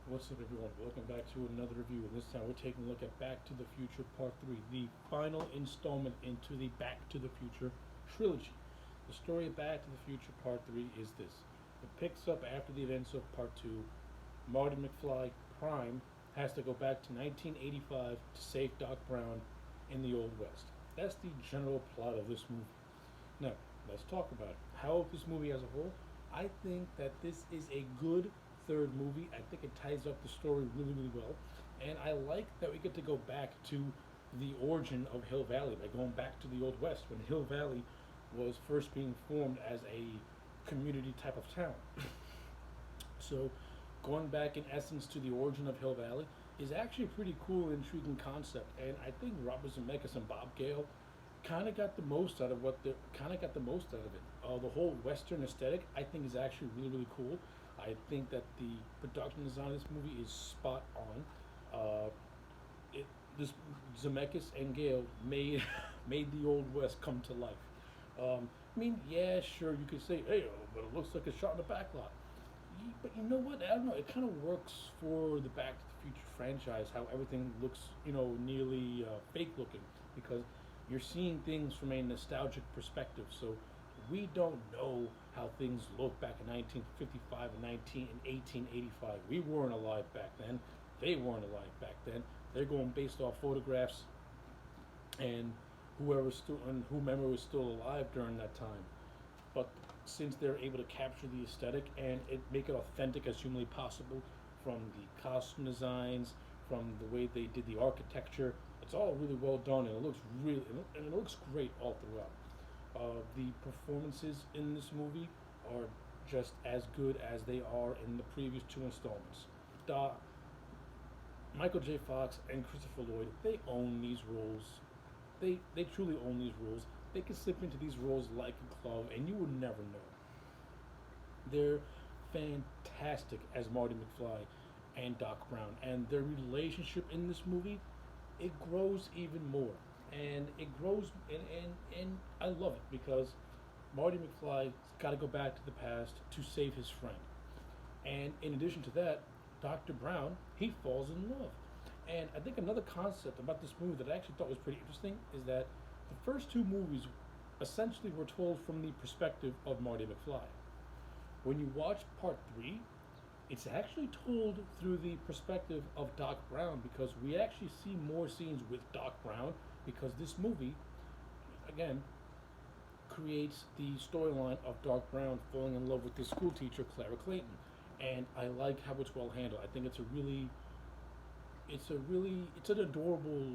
What's up, everyone? Welcome back to another review. And this time we're taking a look at Back to the Future Part 3, the final installment into the Back to the Future trilogy. The story of Back to the Future Part 3 is this: it picks up after the events of Part 2. Marty McFly, Prime, has to go back to 1985 to save Doc Brown in the Old West. That's the general plot of this movie. Now, let's talk about it. How this movie as a whole? I think that this is a good third movie. I think it ties up the story really, really well. And I like that we get to go back to the origin of Hill Valley by going back to the Old West when Hill Valley was first being formed as a community type of town. So, going back in essence to the origin of Hill Valley is actually a pretty cool, intriguing concept. And I think Robert Zemeckis and Bob Gale kind of got the most out of what they kind of got the most out of it. The whole Western aesthetic, I think, is actually really, really cool. I think that the production design of this movie is spot on. It this Zemeckis and Gale made made the Old West come to life. I mean, yeah, sure, you could say, hey, but it looks like a shot in the back lot. But you know what? I don't know. It kind of works for the Back to the Future franchise. How everything looks, nearly fake looking because you're seeing things from a nostalgic perspective. So we don't know how things look back in 1955 and 1885. We weren't alive back then. They weren't alive back then. They're going based off photographs and whomever was still alive during that time. But since they're able to capture the aesthetic and make it authentic as humanly possible, from the costume designs, from the way they did the architecture, it's all really well done and it looks great all throughout. The performances in this movie are just as good as they are in the previous two installments. Da, Michael J. Fox and Christopher Lloyd, they own these roles. They truly own these roles. They can slip into these roles like a glove, and you would never know. They're fantastic as Marty McFly and Doc Brown, and their relationship in this movie, it grows even more, and it grows, and I love it because Marty McFly's got to go back to the past to save his friend, and in addition to that, Dr. Brown, he falls in love. And I think another concept about this movie that I actually thought was pretty interesting is that the first two movies essentially were told from the perspective of Marty McFly. When you watch part three, it's actually told through the perspective of Doc Brown because we actually see more scenes with Doc Brown because this movie, again, creates the storyline of Doc Brown falling in love with his school teacher, Clara Clayton. And I like how it's well handled. I think it's an adorable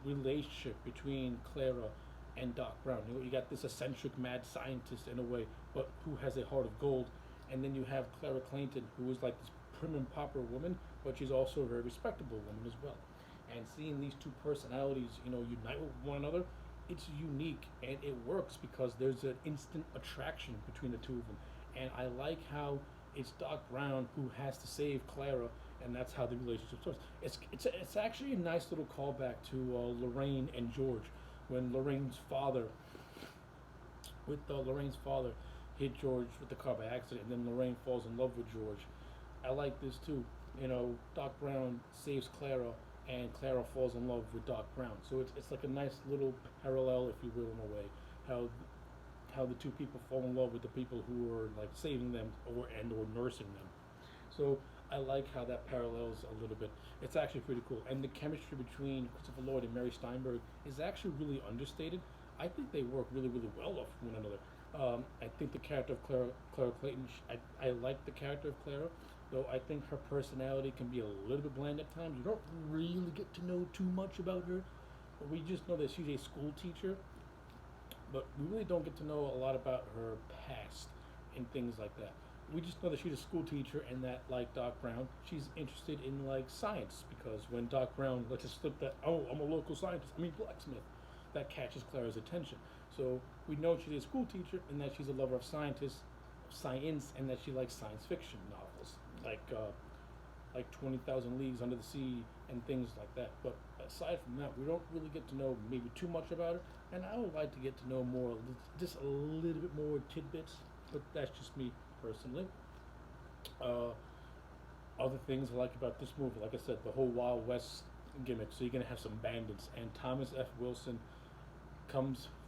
relationship between Clara and Doc Brown. You got this eccentric mad scientist in a way, but who has a heart of gold, and then you have Clara Clayton, who is like this prim and proper woman, but she's also a very respectable woman as well. And seeing these two personalities, unite with one another, it's unique and it works because there's an instant attraction between the two of them. And I like how it's Doc Brown who has to save Clara, and that's how the relationship starts. It's actually a nice little callback to Lorraine and George when Lorraine's father hit George with the car by accident, and then Lorraine falls in love with George. I like this too. Doc Brown saves Clara, and Clara falls in love with Doc Brown. So it's like a nice little parallel, if you will, in a way, how the two people fall in love with the people who are like saving them or nursing them. So I like how that parallels a little bit. It's actually pretty cool, and the chemistry between Christopher Lloyd and Mary Steinberg is actually really understated. I think they work really, really well off one another. I think the character of Clara Clayton, I like the character of Clara, though I think her personality can be a little bit bland at times. You don't really get to know too much about her, but we just know that she's a school teacher, but we really don't get to know a lot about her past and things like that. We just know that she's a school teacher and that, like Doc Brown, she's interested in like science because when Doc Brown lets us slip that, oh, I'm a local scientist, I mean blacksmith, that catches Clara's attention. So we know she's a school teacher and that she's a lover of science, and that she likes science fiction novels like 20,000 Leagues Under the Sea and things like that. But aside from that, we don't really get to know maybe too much about her, and I would like to get to know more, just a little bit more tidbits. But that's just me personally. Uh, Other things I like about this movie, like I said, the whole Wild West gimmick. So you're gonna have some bandits, and Thomas F. Wilson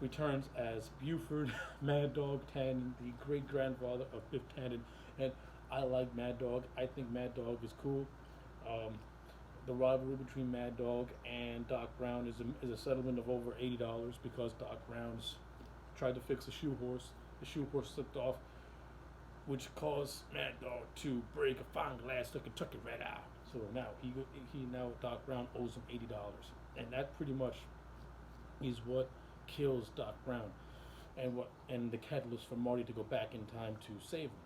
returns as Buford Mad Dog Tannen, the great grandfather of Biff Tannen, and I like Mad Dog. I think Mad Dog is cool. Um, the rivalry between Mad Dog and Doc Brown is a settlement of over $80 because Doc Brown's tried to fix a shoe horse. The shoe horse slipped off, which caused Mad Dog to break a fine glass of Kentucky Red Eye. So now he now Doc Brown owes him $80, and that pretty much is what kills Doc Brown, and the catalyst for Marty to go back in time to save him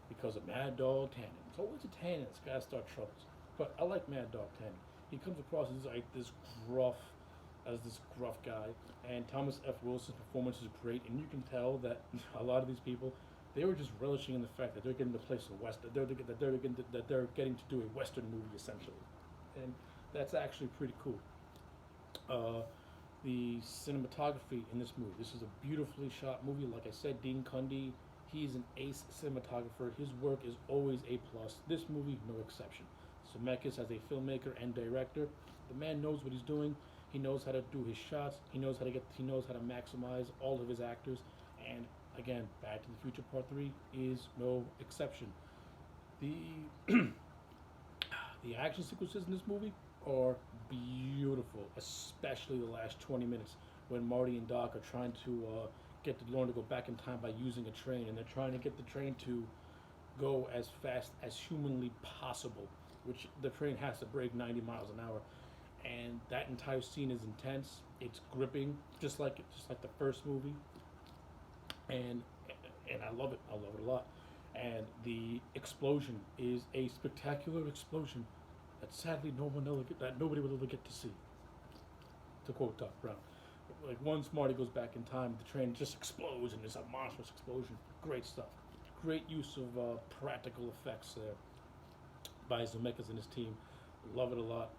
because of Mad Dog Tannen. It's always a Tannen that's gotta start troubles. But I like Mad Dog Tannen. He comes across as this gruff guy, and Thomas F. Wilson's performance is great, and you can tell that a lot of these people, they were just relishing in the fact that they're getting to place a western, that they're getting to do a western movie essentially, and that's actually pretty cool. The cinematography in this movie. This is a beautifully shot movie. Like I said, Dean Cundey, he's an ace cinematographer. His work is always A plus. This movie, no exception. Zemeckis, as a filmmaker and director, the man knows what he's doing. He knows how to do his shots. He knows how to maximize all of his actors. And again, Back to the Future Part 3 is no exception. The the action sequences in this movie are beautiful, especially the last 20 minutes when Marty and Doc are trying to get DeLorean to go back in time by using a train, and they're trying to get the train to go as fast as humanly possible, which the train has to break 90 miles an hour. And that entire scene is intense. It's gripping, just like the first movie, and I love it. I love it a lot. And the explosion is a spectacular explosion that sadly nobody will ever get to see. To quote Doc Brown, like once Marty goes back in time, the train just explodes and it's a monstrous explosion. Great stuff. Great use of practical effects there by Zemeckis and his team. Love it a lot.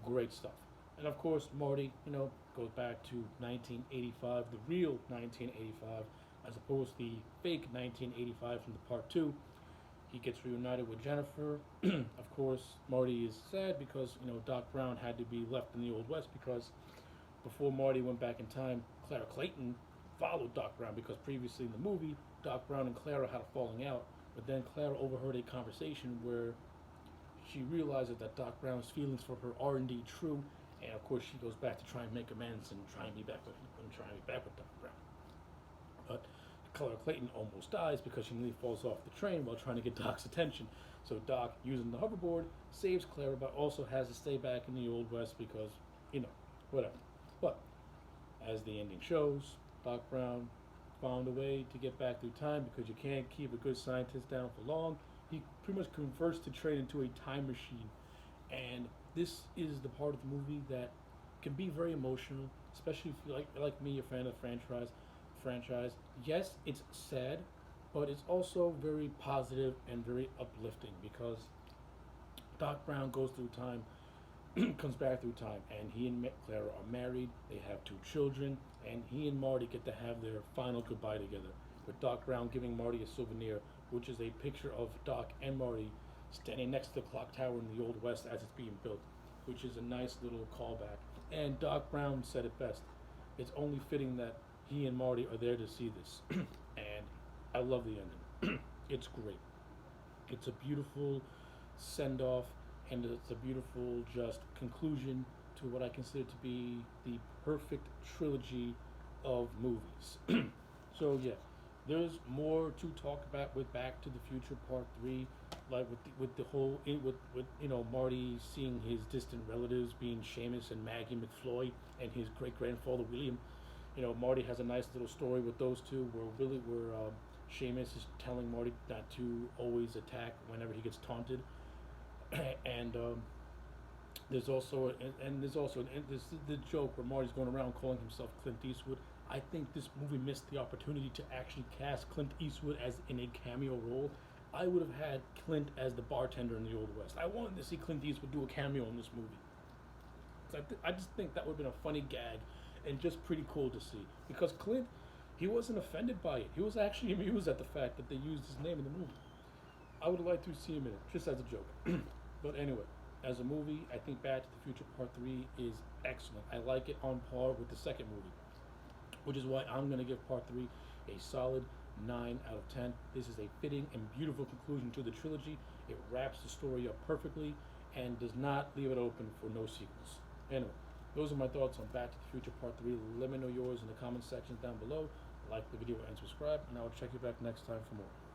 Great stuff. And of course, Marty, goes back to 1985, the real 1985, as opposed to the fake 1985 from the part 2. He gets reunited with Jennifer. Of course, Marty is sad because, Doc Brown had to be left in the Old West because before Marty went back in time, Clara Clayton followed Doc Brown because previously in the movie, Doc Brown and Clara had a falling out. But then Clara overheard a conversation where she realizes that Doc Brown's feelings for her are indeed true, and of course she goes back to try and make amends and try and be back with Doc Brown. But Clara Clayton almost dies because she nearly falls off the train while trying to get Doc's attention. So Doc, using the hoverboard, saves Clara, but also has to stay back in the Old West because, whatever. But as the ending shows, Doc Brown found a way to get back through time because you can't keep a good scientist down for long. He pretty much converts the train into a time machine, and this is the part of the movie that can be very emotional, especially if you like me, a fan of the franchise. Yes, it's sad, but it's also very positive and very uplifting because Doc Brown goes through time, comes back through time, and he and Clara are married. They have 2 children, and he and Marty get to have their final goodbye together, with Doc Brown giving Marty a souvenir, which is a picture of Doc and Marty standing next to the clock tower in the Old West as it's being built, which is a nice little callback. And Doc Brown said it best. It's only fitting that he and Marty are there to see this. And I love the ending. It's great. It's a beautiful send-off, and it's a beautiful just conclusion to what I consider to be the perfect trilogy of movies. So yeah, there's more to talk about with Back to the Future Part 3, like with the whole Marty seeing his distant relatives being Seamus and Maggie McFloy and his great grandfather William. Marty has a nice little story with those two where Seamus is telling Marty not to always attack whenever he gets taunted, and there's also the joke where Marty's going around calling himself Clint Eastwood. I think this movie missed the opportunity to actually cast Clint Eastwood as in a cameo role. I would have had Clint as the bartender in the Old West. I wanted to see Clint Eastwood do a cameo in this movie. I just think that would have been a funny gag and just pretty cool to see. Because Clint, he wasn't offended by it. He was actually amused at the fact that they used his name in the movie. I would like to see him in it, just as a joke. But anyway, as a movie, I think Back to the Future Part 3 is excellent. I like it on par with the second movie, which is why I'm going to give Part 3 a solid 9 out of 10. This is a fitting and beautiful conclusion to the trilogy. It wraps the story up perfectly and does not leave it open for no sequels. Anyway, those are my thoughts on Back to the Future Part 3. Let me know yours in the comment sections down below. Like the video and subscribe, and I will check you back next time for more.